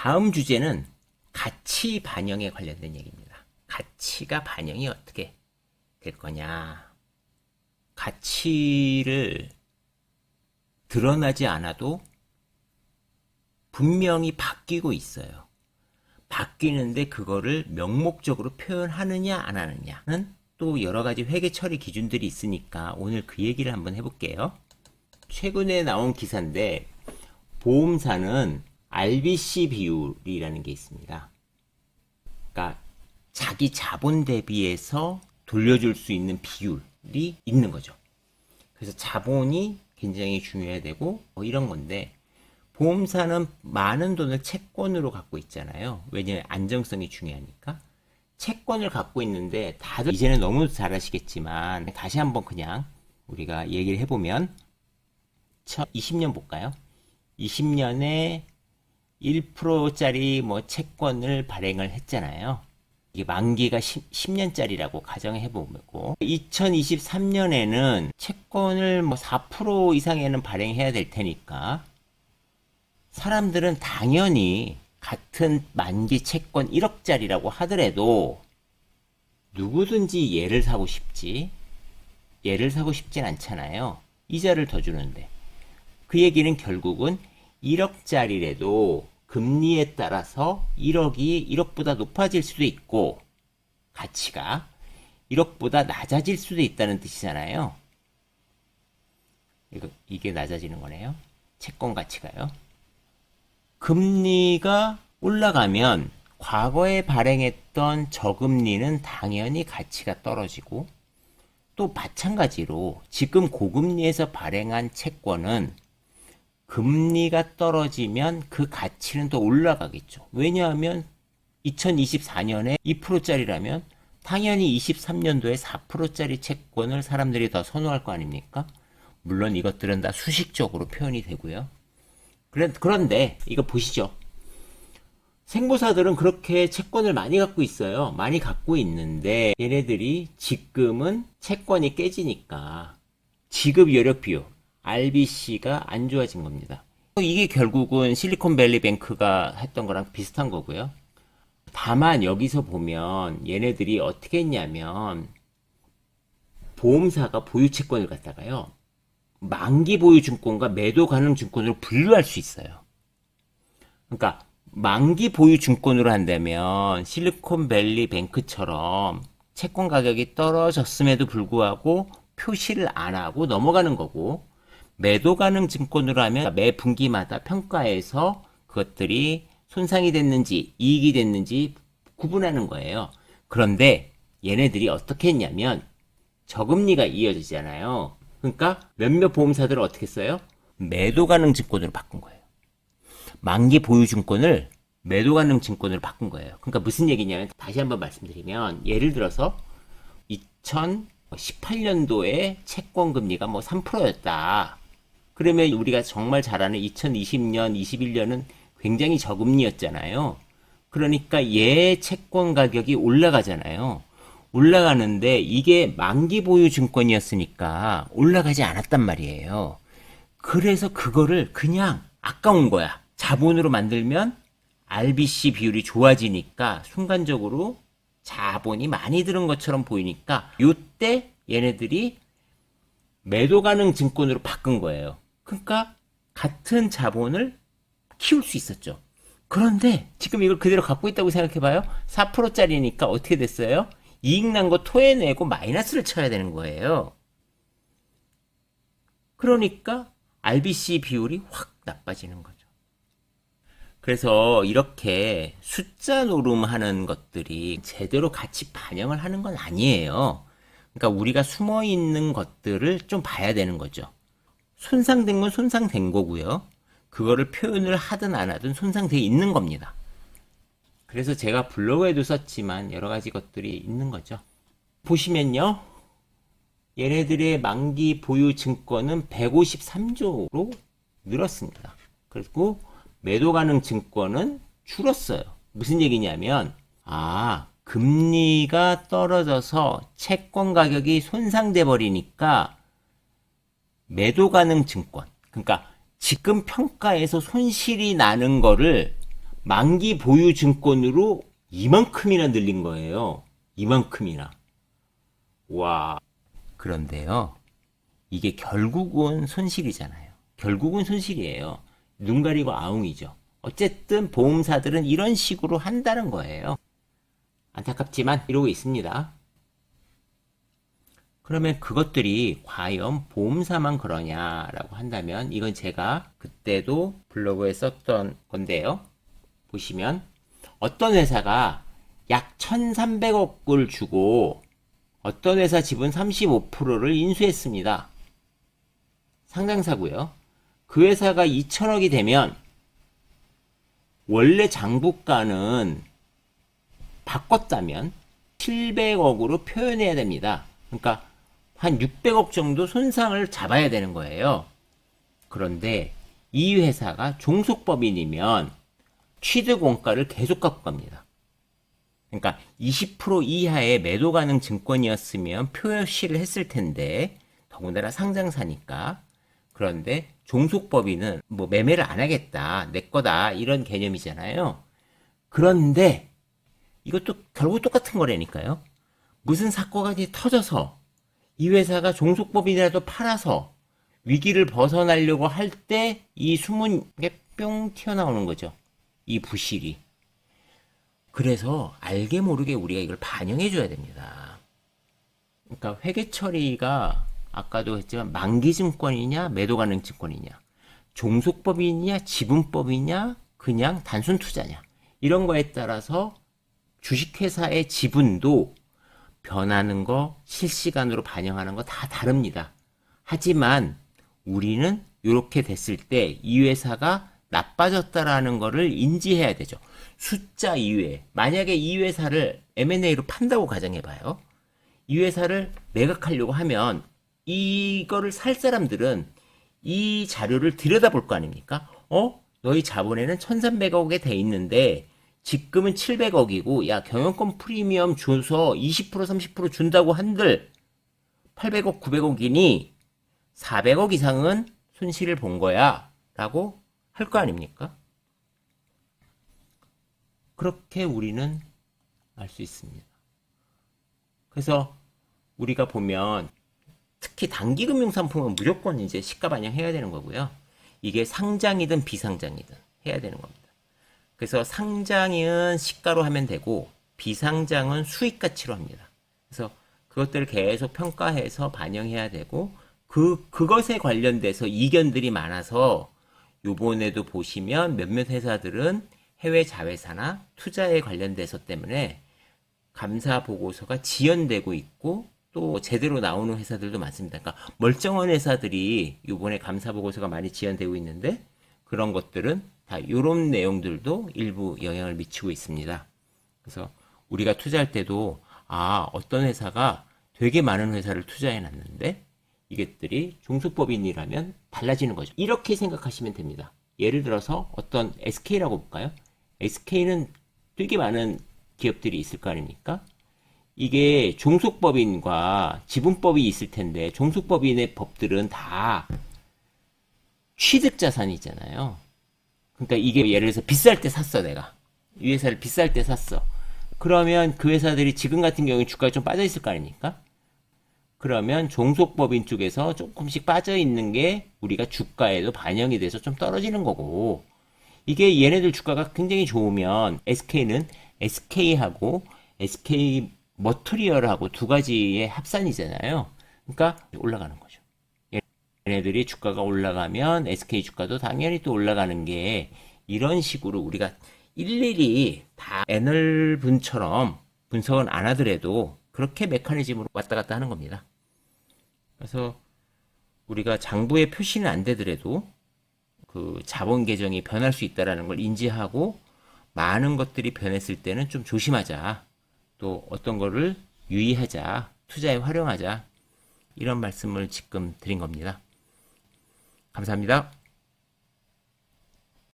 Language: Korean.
다음 주제는 가치 반영에 관련된 얘기입니다. 가치가 반영이 어떻게 될 거냐. 가치를 드러나지 않아도 분명히 바뀌고 있어요. 바뀌는데 그거를 명목적으로 표현하느냐 안 하느냐는 또 여러 가지 회계 처리 기준들이 있으니까 오늘 그 얘기를 한번 해볼게요. 최근에 나온 기사인데 보험사는 RBC 비율이라는 게 있습니다. 그러니까 자기 자본 대비해서 돌려줄 수 있는 비율이 있는 거죠. 그래서 자본이 굉장히 중요해야 되고 이런 건데 보험사는 많은 돈을 채권으로 갖고 있잖아요. 왜냐하면 안정성이 중요하니까. 채권을 갖고 있는데 다들 이제는 너무 잘 아시겠지만 다시 한번 그냥 우리가 얘기를 해보면 20년 볼까요? 20년에 1%짜리 뭐 채권을 발행을 했잖아요. 이게 만기가 10년짜리라고 가정해보고 2023년에는 채권을 뭐 4% 이상에는 발행해야 될 테니까 사람들은 당연히 같은 만기 채권 1억짜리라고 하더라도 누구든지 얘를 사고 싶지 얘를 사고 싶진 않잖아요. 이자를 더 주는데 그 얘기는 결국은 1억짜리라도 금리에 따라서 1억이 1억보다 높아질 수도 있고 가치가 1억보다 낮아질 수도 있다는 뜻이잖아요. 이게 낮아지는 거네요. 채권 가치가요. 금리가 올라가면 과거에 발행했던 저금리는 당연히 가치가 떨어지고 또 마찬가지로 지금 고금리에서 발행한 채권은 금리가 떨어지면 그 가치는 더 올라가겠죠. 왜냐하면 2024년에 2%짜리라면 당연히 23년도에 4%짜리 채권을 사람들이 더 선호할 거 아닙니까? 물론 이것들은 다 수식적으로 표현이 되고요. 그런데 이거 보시죠. 생보사들은 그렇게 채권을 많이 갖고 있어요. 많이 갖고 있는데 얘네들이 지금은 채권이 깨지니까 지급 여력 비율 RBC가 안 좋아진 겁니다. 이게 결국은 실리콘밸리 뱅크가 했던 거랑 비슷한 거고요. 다만 여기서 보면 얘네들이 어떻게 했냐면 보험사가 보유 채권을 갖다가요. 만기 보유 증권과 매도 가능 증권으로 분류할 수 있어요. 그러니까 만기 보유 증권으로 한다면 실리콘밸리 뱅크처럼 채권 가격이 떨어졌음에도 불구하고 표시를 안 하고 넘어가는 거고 매도 가능 증권으로 하면 매 분기마다 평가해서 그것들이 손상이 됐는지 이익이 됐는지 구분하는 거예요. 그런데 얘네들이 어떻게 했냐면 저금리가 이어지잖아요. 그러니까 몇몇 보험사들은 어떻게 했어요? 매도 가능 증권으로 바꾼 거예요. 만기 보유 증권을 매도 가능 증권으로 바꾼 거예요. 그러니까 무슨 얘기냐면 다시 한번 말씀드리면 예를 들어서 2018년도에 채권 금리가 뭐 3%였다. 그러면 우리가 정말 잘 아는 2020년, 21년은 굉장히 저금리였잖아요. 그러니까 얘 채권 가격이 올라가잖아요. 올라가는데 이게 만기 보유 증권이었으니까 올라가지 않았단 말이에요. 그래서 그거를 그냥 아까운 거야. 자본으로 만들면 RBC 비율이 좋아지니까 순간적으로 자본이 많이 들은 것처럼 보이니까 이때 얘네들이 매도 가능 증권으로 바꾼 거예요. 그러니까 같은 자본을 키울 수 있었죠. 그런데 지금 이걸 그대로 갖고 있다고 생각해봐요. 4%짜리니까 어떻게 됐어요? 이익 난 거 토해내고 마이너스를 쳐야 되는 거예요. 그러니까 RBC 비율이 확 나빠지는 거죠. 그래서 이렇게 숫자 노름하는 것들이 제대로 가치 반영을 하는 건 아니에요. 그러니까 우리가 숨어 있는 것들을 좀 봐야 되는 거죠. 손상된 건 손상된 거고요. 그거를 표현을 하든 안 하든 손상돼 있는 겁니다. 그래서 제가 블로그에도 썼지만 여러 가지 것들이 있는 거죠. 보시면요. 얘네들의 만기 보유 증권은 153조로 늘었습니다. 그리고 매도 가능 증권은 줄었어요. 무슨 얘기냐면 금리가 떨어져서 채권 가격이 손상돼 버리니까 매도 가능 증권, 그러니까 지금 평가에서 손실이 나는 거를 만기 보유 증권으로 이만큼이나 늘린 거예요. 이만큼이나. 와. 그런데요. 이게 결국은 손실이잖아요. 결국은 손실이에요. 눈 가리고 아웅이죠. 어쨌든 보험사들은 이런 식으로 한다는 거예요. 안타깝지만 이러고 있습니다. 그러면 그것들이 과연 보험사만 그러냐라고 한다면 이건 제가 그때도 블로그에 썼던 건데요. 보시면 어떤 회사가 약 1,300억을 주고 어떤 회사 지분 35%를 인수했습니다. 상장사고요. 그 회사가 2,000억이 되면 원래 장부가는 바꿨다면 700억으로 표현해야 됩니다. 그러니까 한 600억 정도 손상을 잡아야 되는 거예요. 그런데 이 회사가 종속법인이면 취득 원가를 계속 갖고 갑니다. 그러니까 20% 이하의 매도 가능 증권이었으면 표시를 했을 텐데 더군다나 상장사니까. 그런데 종속법인은 뭐 매매를 안 하겠다, 내 거다 이런 개념이잖아요. 그런데 이것도 결국 똑같은 거라니까요. 무슨 사건이 터져서 이 회사가 종속법인이라도 팔아서 위기를 벗어나려고 할 때 이 숨은 게 뿅 튀어나오는 거죠. 이 부실이. 그래서 알게 모르게 우리가 이걸 반영해 줘야 됩니다. 그러니까 회계 처리가 아까도 했지만 만기증권이냐 매도 가능 증권이냐, 종속법인이냐 지분법이냐 그냥 단순 투자냐, 이런 거에 따라서 주식회사의 지분도 변하는 거, 실시간으로 반영하는 거 다 다릅니다. 하지만 우리는 이렇게 됐을 때 이 회사가 나빠졌다라는 거를 인지해야 되죠. 숫자 이외에 만약에 이 회사를 M&A로 판다고 가정해봐요. 이 회사를 매각하려고 하면 이거를 살 사람들은 이 자료를 들여다볼 거 아닙니까? 너희 자본에는 1,300억에 돼 있는데 지금은 700억이고 야 경영권 프리미엄 줘서 20% 30% 준다고 한들 800억 900억이니 400억 이상은 손실을 본 거야 라고 할 거 아닙니까? 그렇게 우리는 알 수 있습니다. 그래서 우리가 보면 특히 단기금융상품은 무조건 이제 시가 반영해야 되는 거고요. 이게 상장이든 비상장이든 해야 되는 겁니다. 그래서 상장은 시가로 하면 되고 비상장은 수익 가치로 합니다. 그래서 그것들을 계속 평가해서 반영해야 되고 그것에 관련돼서 이견들이 많아서 요번에도 보시면 몇몇 회사들은 해외 자회사나 투자에 관련돼서 때문에 감사 보고서가 지연되고 있고 또 제대로 나오는 회사들도 많습니다. 그러니까 멀쩡한 회사들이 요번에 감사 보고서가 많이 지연되고 있는데 그런 것들은 다 이런 내용들도 일부 영향을 미치고 있습니다. 그래서 우리가 투자할 때도 어떤 회사가 되게 많은 회사를 투자해 놨는데 이것들이 종속법인이라면 달라지는 거죠. 이렇게 생각하시면 됩니다. 예를 들어서 어떤 SK라고 볼까요? SK는 되게 많은 기업들이 있을 거 아닙니까? 이게 종속법인과 지분법이 있을 텐데 종속법인의 법들은 다 취득자산이잖아요. 그러니까 이게 예를 들어서 비쌀 때 샀어 내가. 이 회사를 비쌀 때 샀어. 그러면 그 회사들이 지금 같은 경우에 주가가 좀 빠져 있을 거 아닙니까? 그러면 종속법인 쪽에서 조금씩 빠져 있는 게 우리가 주가에도 반영이 돼서 좀 떨어지는 거고, 이게 얘네들 주가가 굉장히 좋으면 SK는 SK하고 SK 머터리얼하고 두 가지의 합산이잖아요. 그러니까 올라가는 거죠. 얘네들이 주가가 올라가면 SK 주가도 당연히 또 올라가는 게 이런 식으로 우리가 일일이 다 애널분처럼 분석은 안 하더라도 그렇게 메커니즘으로 왔다 갔다 하는 겁니다. 그래서 우리가 장부에 표시는 안 되더라도 그 자본 계정이 변할 수 있다는 걸 인지하고 많은 것들이 변했을 때는 좀 조심하자. 또 어떤 거를 유의하자. 투자에 활용하자. 이런 말씀을 지금 드린 겁니다. 감사합니다.